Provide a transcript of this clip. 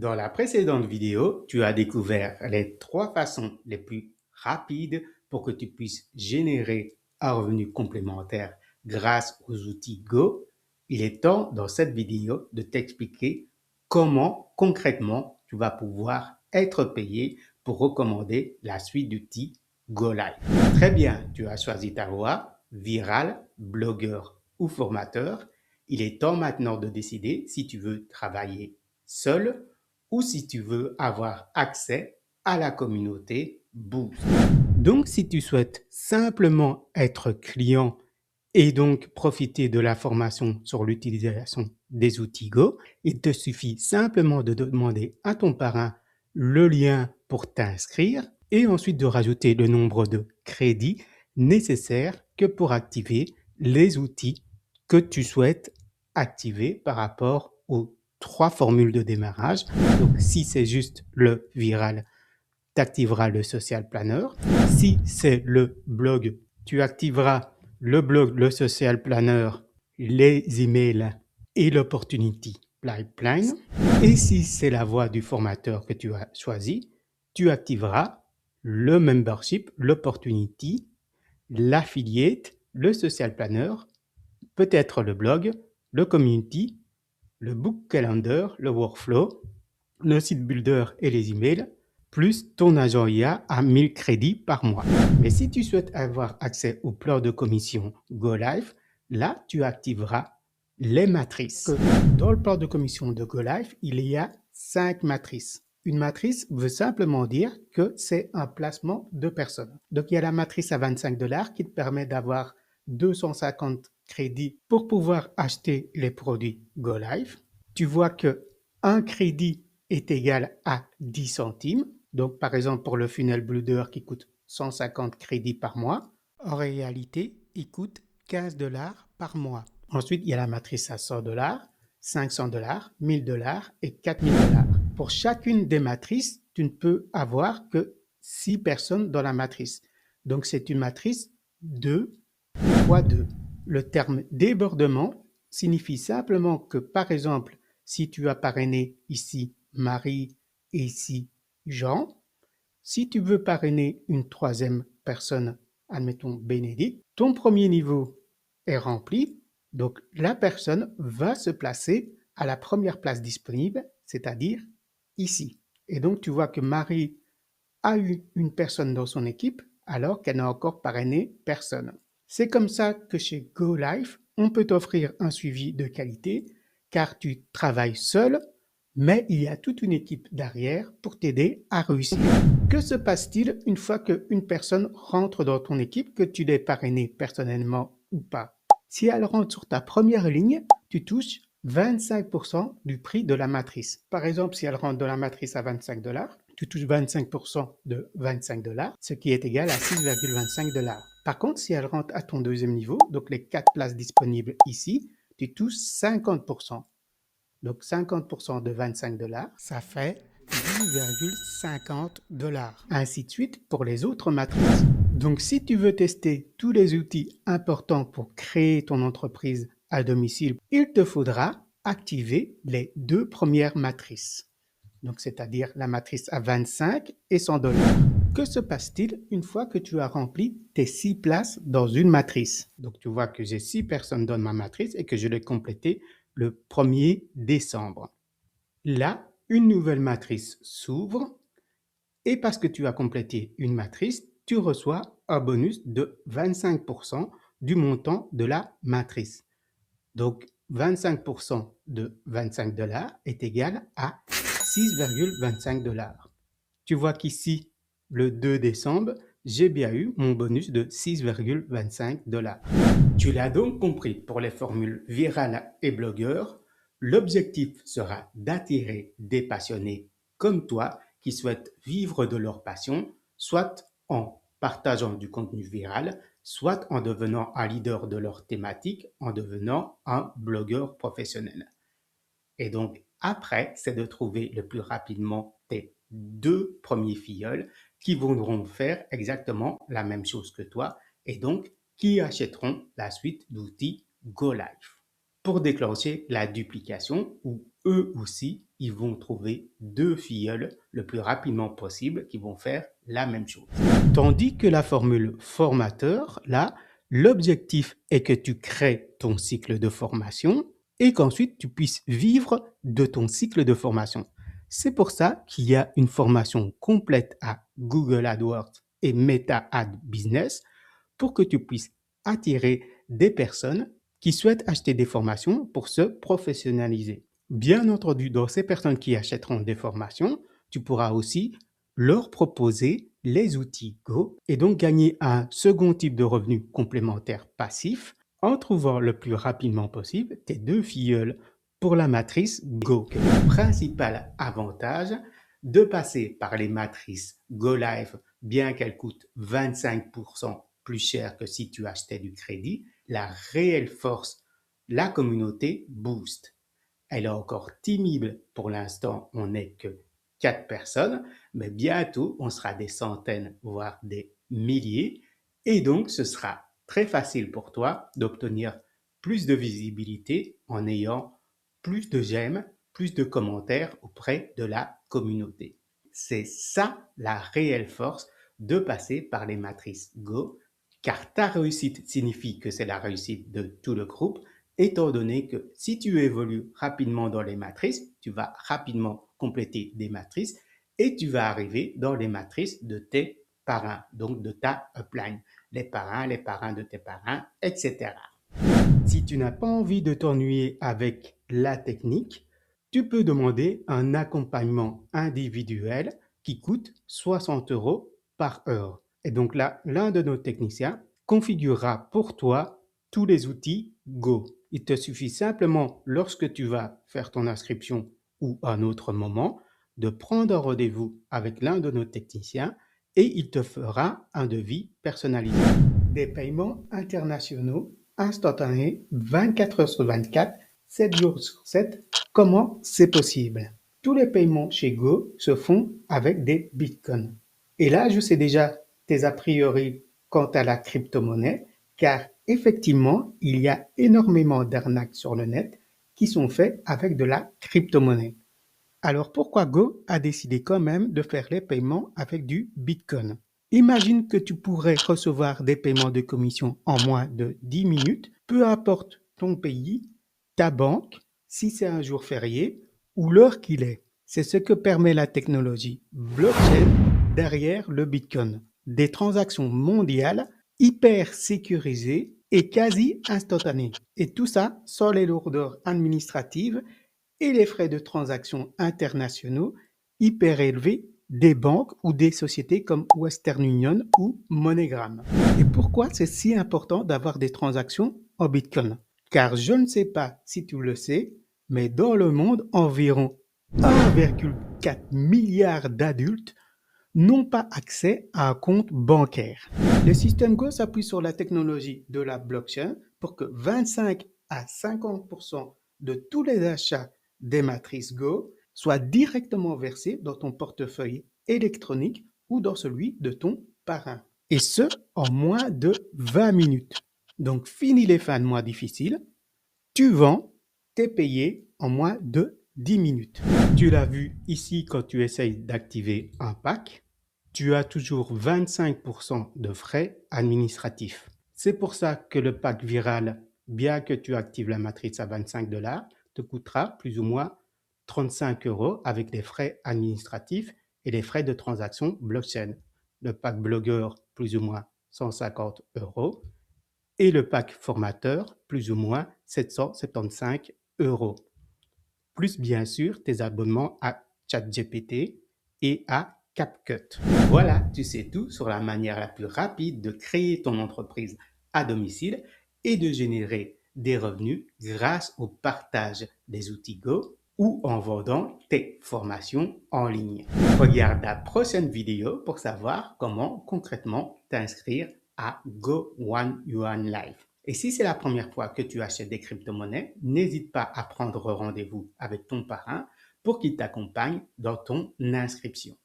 Dans la précédente vidéo, tu as découvert les 3 façons les plus rapides pour que tu puisses générer un revenu complémentaire grâce aux outils Go. Il est temps dans cette vidéo de t'expliquer comment concrètement tu vas pouvoir être payé pour recommander la suite d'outils Go Live. Très bien, tu as choisi ta voie, viral, blogueur ou formateur. Il est temps maintenant de décider si tu veux travailler seul ou si tu veux avoir accès à la communauté Boost. Donc, si tu souhaites simplement être client et donc profiter de la formation sur l'utilisation des outils Go, il te suffit simplement de demander à ton parrain le lien pour t'inscrire et ensuite de rajouter le nombre de crédits nécessaires que pour activer les outils que tu souhaites activer par rapport aux 3 formules de démarrage. Donc, si c'est juste le viral, tu activeras le social planner. Si c'est le blog, tu activeras le blog, le social planner, les emails et l'opportunity pipeline. Et si c'est la voie du formateur que tu as choisi, tu activeras le membership, l'opportunity, l'affiliate, le social planner, peut-être le blog, le community, le book calendar, le workflow, le site builder et les emails, plus ton agent IA à 1000 crédits par mois. Mais si tu souhaites avoir accès au plan de commission Go Live, là, tu activeras les matrices. Dans le plan de commission de Go Live, il y a 5 matrices. Une matrice veut simplement dire que c'est un placement de personnes. Donc, il y a la matrice à 25 $ qui te permet d'avoir 250 crédits pour pouvoir acheter les produits Go Live. Tu vois que un crédit est égal à 10 centimes. Donc, par exemple, pour le funnel builder qui coûte 150 crédits par mois, en réalité, il coûte 15 $ par mois. Ensuite, il y a la matrice à 100 $, 500 $, 1000 $ et 4000 $. Pour chacune des matrices, tu ne peux avoir que 6 personnes dans la matrice. Donc, c'est une matrice 2 x 2. Le terme débordement signifie simplement que, par exemple, si tu as parrainé ici Marie et ici Jean, si tu veux parrainer une 3e personne, admettons Bénédicte, ton premier niveau est rempli, donc la personne va se placer à la première place disponible, c'est-à-dire ici. Et donc tu vois que Marie a eu une personne dans son équipe alors qu'elle n'a encore parrainé personne. C'est comme ça que chez Go Live, on peut t'offrir un suivi de qualité car tu travailles seul, mais il y a toute une équipe derrière pour t'aider à réussir. Que se passe-t-il une fois qu'une personne rentre dans ton équipe, que tu l'aies parrainée personnellement ou pas? Si elle rentre sur ta première ligne, tu touches 25% du prix de la matrice. Par exemple, si elle rentre dans la matrice à 25 $, tu touches 25% de 25 $, ce qui est égal à 6,25 $. Par contre, si elle rentre à ton 2e niveau, donc les 4 places disponibles ici, tu touches 50%. Donc 50% de 25 $, ça fait 10,50 $. Ainsi de suite pour les autres matrices. Donc si tu veux tester tous les outils importants pour créer ton entreprise à domicile, il te faudra activer les 2 premières matrices. Donc c'est-à-dire la matrice à 25 et 100 $. Que se passe-t-il une fois que tu as rempli tes 6 places dans une matrice? Donc tu vois que j'ai 6 personnes dans ma matrice et que je l'ai complétée le 1er décembre. Là, une nouvelle matrice s'ouvre et parce que tu as complété une matrice, tu reçois un bonus de 25% du montant de la matrice. Donc 25% de 25 $ est égal à 6,25 $. Tu vois qu'ici, le 2 décembre, j'ai bien eu mon bonus de 6,25 $. Tu l'as donc compris, pour les formules virales et blogueurs, l'objectif sera d'attirer des passionnés comme toi qui souhaitent vivre de leur passion, soit en partageant du contenu viral, soit en devenant un leader de leur thématique, en devenant un blogueur professionnel. Et donc, après, c'est de trouver le plus rapidement tes 2 premiers filleuls qui voudront faire exactement la même chose que toi et donc qui achèteront la suite d'outils Go Live. pour déclencher la duplication où eux aussi, ils vont trouver deux filleuls le plus rapidement possible qui vont faire la même chose. Tandis que la formule formateur, là, l'objectif est que tu crées ton cycle de formation et qu'ensuite tu puisses vivre de ton cycle de formation. C'est pour ça qu'il y a une formation complète à Google AdWords et Meta Ad Business pour que tu puisses attirer des personnes qui souhaitent acheter des formations pour se professionnaliser. Bien entendu, dans ces personnes qui achèteront des formations, tu pourras aussi leur proposer les outils Go et donc gagner un second type de revenu complémentaire passif en trouvant le plus rapidement possible tes deux filleuls pour la matrice Go. Le principal avantage de passer par les matrices Go Live, bien qu'elles coûtent 25% plus cher que si tu achetais du crédit, la réelle force, la communauté boost. Elle est encore timide pour l'instant, on n'est que 4 personnes, mais bientôt on sera des centaines, voire des milliers, et donc ce sera très facile pour toi d'obtenir plus de visibilité en ayant plus de j'aime, plus de commentaires auprès de la communauté. C'est ça la réelle force de passer par les matrices Go, car ta réussite signifie que c'est la réussite de tout le groupe, étant donné que si tu évolues rapidement dans les matrices, tu vas rapidement compléter des matrices et tu vas arriver dans les matrices de tes parrains, donc de ta upline, les parrains de tes parrains, etc. Si tu n'as pas envie de t'ennuyer avec la technique, tu peux demander un accompagnement individuel qui coûte 60 € par heure. Et donc là, l'un de nos techniciens configurera pour toi tous les outils Go. Il te suffit simplement, lorsque tu vas faire ton inscription ou à un autre moment, de prendre un rendez-vous avec l'un de nos techniciens et il te fera un devis personnalisé. Des paiements internationaux instantanés 24 heures sur 24, 7 jours sur 7. Comment c'est possible? Tous les paiements chez Go se font avec des bitcoins. Et là, je sais déjà tes a priori quant à la crypto-monnaie, car effectivement, il y a énormément d'arnaques sur le net qui sont faites avec de la crypto-monnaie. Alors pourquoi Go a décidé quand même de faire les paiements avec du bitcoin? Imagine que tu pourrais recevoir des paiements de commission en moins de 10 minutes, peu importe ton pays, ta banque, si c'est un jour férié ou l'heure qu'il est. C'est ce que permet la technologie blockchain derrière le Bitcoin. Des transactions mondiales hyper sécurisées et quasi instantanées. Et tout ça sans les lourdeurs administratives et les frais de transaction internationaux hyper élevés des banques ou des sociétés comme Western Union ou MoneyGram. Et pourquoi c'est si important d'avoir des transactions en Bitcoin? Car je ne sais pas si tu le sais, mais dans le monde, environ 1,4 milliard d'adultes n'ont pas accès à un compte bancaire. Le système Go s'appuie sur la technologie de la blockchain pour que 25 à 50% de tous les achats des matrices Go soient directement versés dans ton portefeuille électronique ou dans celui de ton parrain. Et ce, en moins de 20 minutes. Donc, fini les fins de mois difficiles. Tu vends, t'es payé en moins de 10 minutes. Tu l'as vu ici quand tu essayes d'activer un pack, tu as toujours 25% de frais administratifs. C'est pour ça que le pack viral, bien que tu actives la matrice à 25 $, te coûtera plus ou moins 35 € avec les frais administratifs et les frais de transaction blockchain. Le pack blogueur, plus ou moins 150 € et le pack formateur, plus ou moins 775 €. Plus bien sûr tes abonnements à ChatGPT et à CapCut. Voilà, tu sais tout sur la manière la plus rapide de créer ton entreprise à domicile et de générer des revenus grâce au partage des outils Go ou en vendant tes formations en ligne. Regarde la prochaine vidéo pour savoir comment concrètement t'inscrire à Go One Yuan Live. Et si c'est la première fois que tu achètes des crypto-monnaies, n'hésite pas à prendre rendez-vous avec ton parrain pour qu'il t'accompagne dans ton inscription.